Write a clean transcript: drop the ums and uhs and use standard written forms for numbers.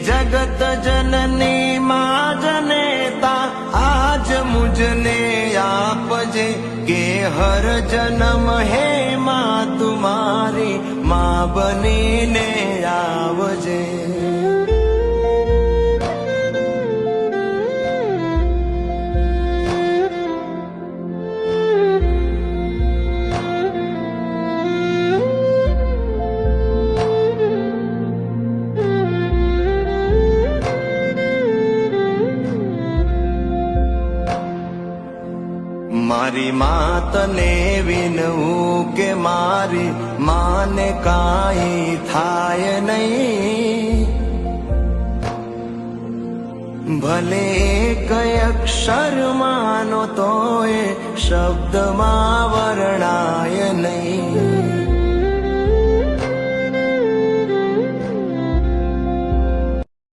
जगत जननी मां जनेता आज मुझने आपजे के हर जन्म है मां तुम्हारी मां बनीने आवजे। मारी मात ने विनवू के मारी माने काई थाय नहीं, भले एक अक्षर मानो तो ये शब्द मां वर्णाय नहीं।